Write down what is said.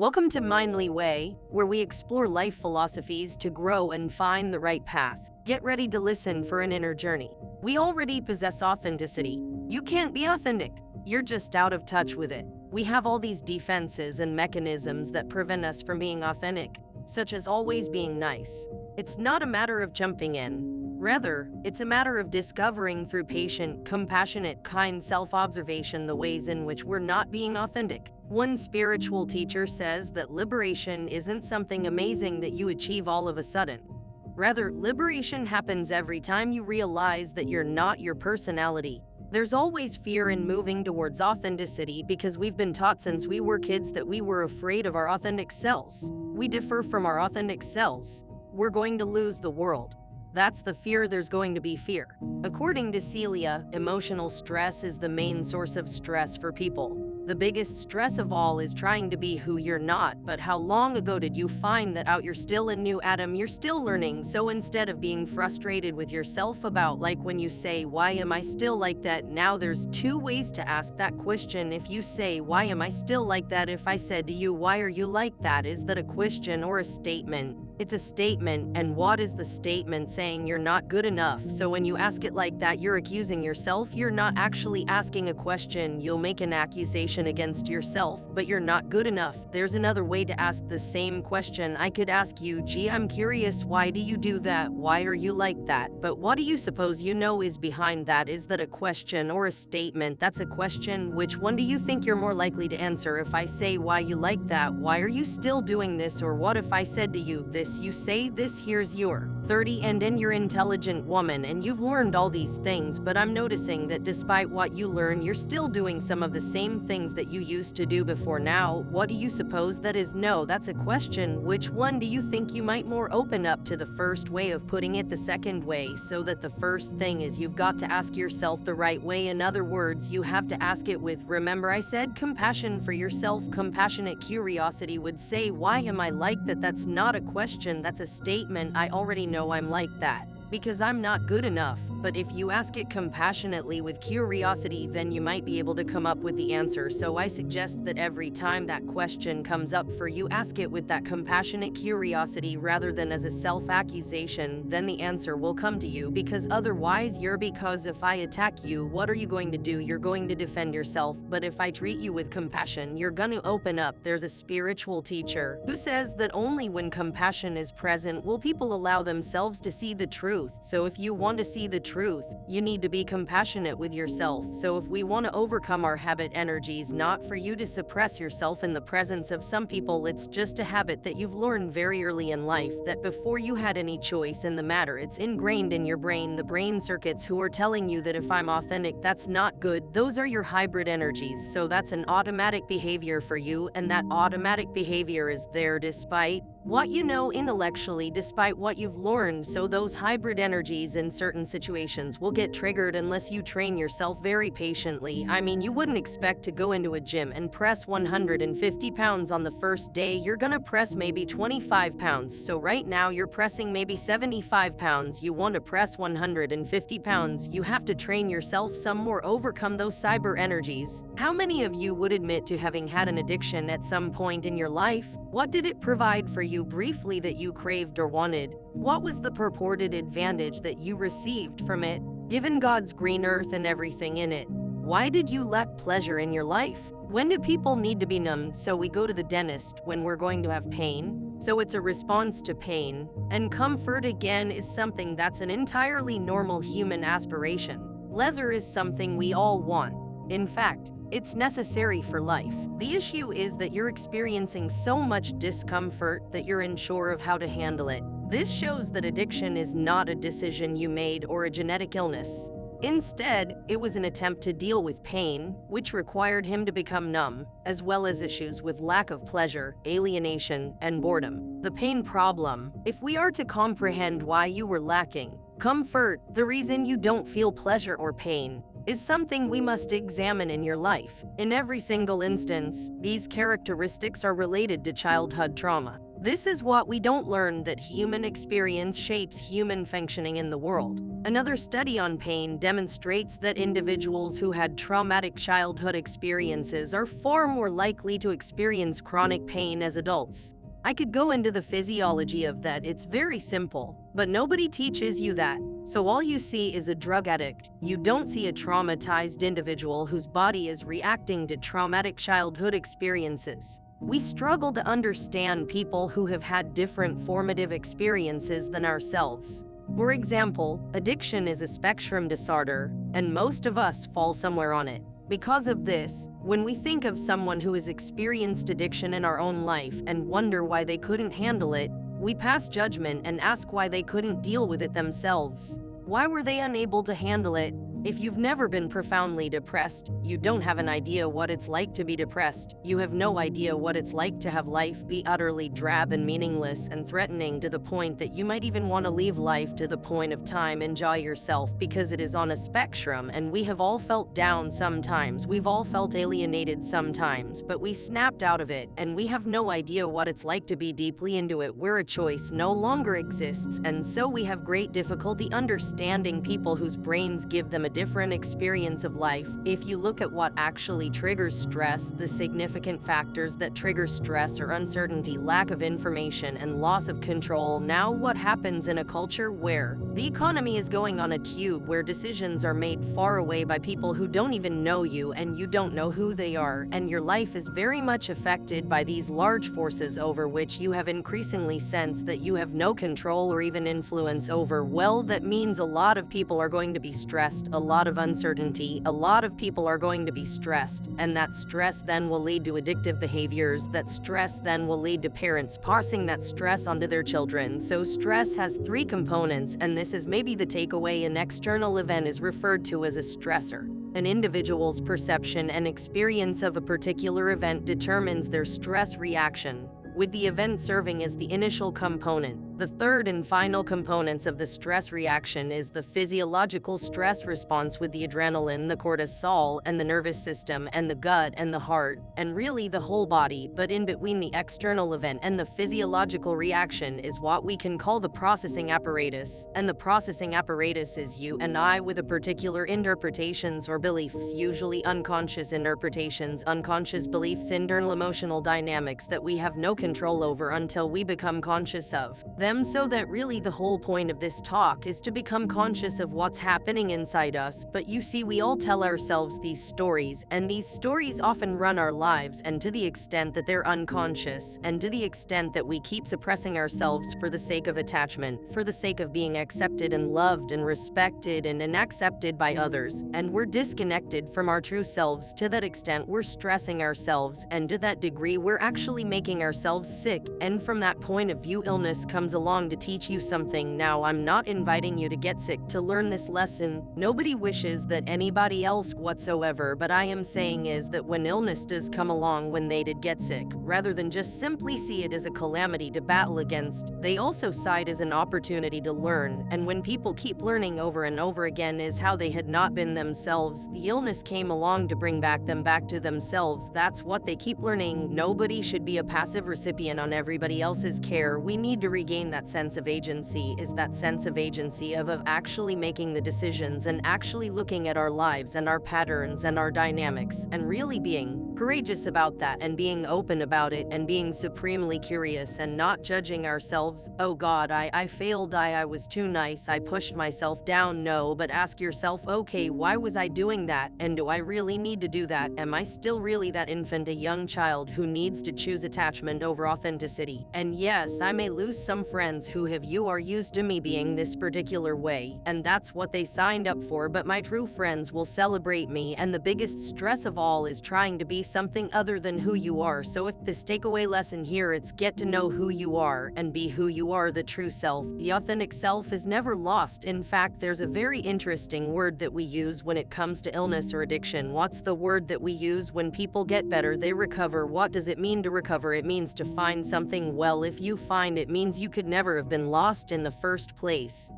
Welcome to Mindly Way, where we explore life philosophies to grow and find the right path. Get ready to listen for an inner journey. We already possess authenticity. You can't be authentic. You're just out of touch with it. We have all these defenses and mechanisms that prevent us from being authentic, such as always being nice. It's not a matter of jumping in. Rather, it's a matter of discovering through patient, compassionate, kind self-observation the ways in which we're not being authentic. One spiritual teacher says that liberation isn't something amazing that you achieve all of a sudden. Rather, liberation happens every time you realize that you're not your personality. There's always fear in moving towards authenticity because we've been taught since we were kids that we were afraid of our authentic selves. We differ from our authentic selves. We're going to lose the world. That's the fear. There's going to be fear. According to Celia, emotional stress is the main source of stress for people. The biggest stress of all is trying to be who you're not, but how long ago did you find that out? You're still a new Adam, you're still learning. So instead of being frustrated with yourself about like when you say, why am I still like that? Now there's two ways to ask that question. If you say, why am I still like that? If I said to you, why are you like that? Is that a question or a statement? It's a statement, and what is the statement saying? You're not good enough. So when you ask it like that, you're accusing yourself. You're not actually asking a question. You'll make an accusation against yourself, but you're not good enough. There's another way to ask the same question. I could ask you, gee, I'm curious, why do you do that? Why are you like that? But what do you suppose you know is behind that? Is that a question or a statement? That's a question. Which one do you think you're more likely to answer? If I say, why you like that? Why are you still doing this? Or what if I said to you, this? You say this, here's your 30 and then you're an intelligent woman and you've learned all these things, but I'm noticing that despite what you learn, you're still doing some of the same things that you used to do before. Now, what do you suppose that is? No, that's a question. Which one do you think you might more open up to? The first way of putting it, the second way, so that the first thing is you've got to ask yourself the right way. In other words, you have to ask it with, remember I said compassion for yourself. Compassionate curiosity would say, why am I like that? That's not a question, that's a statement. I already know I'm like that because I'm not good enough. But if you ask it compassionately with curiosity, then you might be able to come up with the answer. So I suggest that every time that question comes up for you, ask it with that compassionate curiosity rather than as a self-accusation. Then the answer will come to you, because otherwise because if I attack you, what are you going to do? You're going to defend yourself. But if I treat you with compassion, you're going to open up. There's a spiritual teacher who says that only when compassion is present will people allow themselves to see the truth. So if you want to see the truth, you need to be compassionate with yourself. So if we want to overcome our habit energies, not for you to suppress yourself in the presence of some people, it's just a habit that you've learned very early in life, that before you had any choice in the matter, it's ingrained in your brain, the brain circuits who are telling you that if I'm authentic, that's not good. Those are your hybrid energies. So that's an automatic behavior for you, and that automatic behavior is there despite what you know intellectually, despite what you've learned. So those hybrid energies in certain situations will get triggered unless you train yourself very patiently. I mean, you wouldn't expect to go into a gym and press 150 pounds on the first day. You're gonna press maybe 25 pounds. So right now you're pressing maybe 75 pounds. You want to press 150 pounds. You have to train yourself some more, overcome those cyber energies. How many of you would admit to having had an addiction at some point in your life? What did it provide for you briefly that you craved or wanted? What was the purported advantage that you received from it? Given God's green earth and everything in it, why did you lack pleasure in your life? When do people need to be numbed? So we go to the dentist when we're going to have pain. So it's a response to pain. And comfort, again, is something that's an entirely normal human aspiration. Leisure is something we all want. In fact, it's necessary for life. The issue is that you're experiencing so much discomfort that you're unsure of how to handle it. This shows that addiction is not a decision you made or a genetic illness. Instead, it was an attempt to deal with pain, which required him to become numb, as well as issues with lack of pleasure, alienation, and boredom. The pain problem, if we are to comprehend why you were lacking comfort, the reason you don't feel pleasure or pain, is something we must examine in your life. In every single instance, these characteristics are related to childhood trauma. This is what we don't learn, that human experience shapes human functioning in the world. Another study on pain demonstrates that individuals who had traumatic childhood experiences are far more likely to experience chronic pain as adults. I could go into the physiology of that, it's very simple, but nobody teaches you that. So all you see is a drug addict. You don't see a traumatized individual whose body is reacting to traumatic childhood experiences. We struggle to understand people who have had different formative experiences than ourselves. For example, addiction is a spectrum disorder, and most of us fall somewhere on it. Because of this, when we think of someone who has experienced addiction in our own life and wonder why they couldn't handle it, we pass judgment and ask why they couldn't deal with it themselves. Why were they unable to handle it? If you've never been profoundly depressed, you don't have an idea what it's like to be depressed. You have no idea what it's like to have life be utterly drab and meaningless and threatening, to the point that you might even want to leave life, to the point of time, enjoy yourself, because it is on a spectrum, and we have all felt down sometimes. We've all felt alienated sometimes, but we snapped out of it, and we have no idea what it's like to be deeply into it, where a choice no longer exists, and so we have great difficulty understanding people whose brains give them a different experience of life. If you look at what actually triggers stress, the significant factors that trigger stress are uncertainty, lack of information, and loss of control. Now, what happens in a culture where the economy is going on a tube, where decisions are made far away by people who don't even know you and you don't know who they are, and your life is very much affected by these large forces over which you have increasingly sensed that you have no control or even influence over, well, that means a lot of people are going to be stressed, a lot of uncertainty, a lot of people are going to be stressed, and that stress then will lead to addictive behaviors. That stress then will lead to parents passing that stress onto their children. So stress has three components, and this is maybe the takeaway. An external event is referred to as a stressor. An individual's perception and experience of a particular event determines their stress reaction, with the event serving as the initial component. The third and final components of the stress reaction is the physiological stress response, with the adrenaline, the cortisol, and the nervous system, and the gut, and the heart, and really the whole body. But in between the external event and the physiological reaction is what we can call the processing apparatus. And the processing apparatus is you and I, with a particular interpretations or beliefs, usually unconscious interpretations, unconscious beliefs, internal emotional dynamics that we have no control over until we become conscious of them. So that really the whole point of this talk is to become conscious of what's happening inside us. But you see, we all tell ourselves these stories, and these stories often run our lives, and to the extent that they're unconscious, and to the extent that we keep suppressing ourselves for the sake of attachment, for the sake of being accepted and loved and respected and accepted by others, and we're disconnected from our true selves, to that extent we're stressing ourselves, and to that degree we're actually making ourselves sick. And from that point of view, illness comes along to teach you something. Now, I'm not inviting you to get sick to learn this lesson. Nobody wishes that anybody else whatsoever, but I am saying is that when illness does come along, when they did get sick, rather than just simply see it as a calamity to battle against, they also saw it as an opportunity to learn. And when people keep learning over and over again is how they had not been themselves, the illness came along to bring them back to themselves. That's what they keep learning. Nobody should be a passive recipient on everybody else's care. We need to regain that sense of agency, is that sense of agency of actually making the decisions and actually looking at our lives and our patterns and our dynamics and really being courageous about that and being open about it and being supremely curious and not judging ourselves. Oh God, I failed, I was too nice, I pushed myself down. No, but ask yourself, okay, why was I doing that? And do I really need to do that? Am I still really that infant, a young child who needs to choose attachment over authenticity? And yes, I may lose some friends who are used to me being this particular way, and that's what they signed up for, but my true friends will celebrate me, and the biggest stress of all is trying to be something other than who you are. So if this takeaway lesson here, it's get to know who you are and be who you are, the true self. The authentic self is never lost. In fact, there's a very interesting word that we use when it comes to illness or addiction. What's the word that we use when people get better? They recover. What does it mean to recover? It means to find something. Well, if you find, it means you could never have been lost in the first place.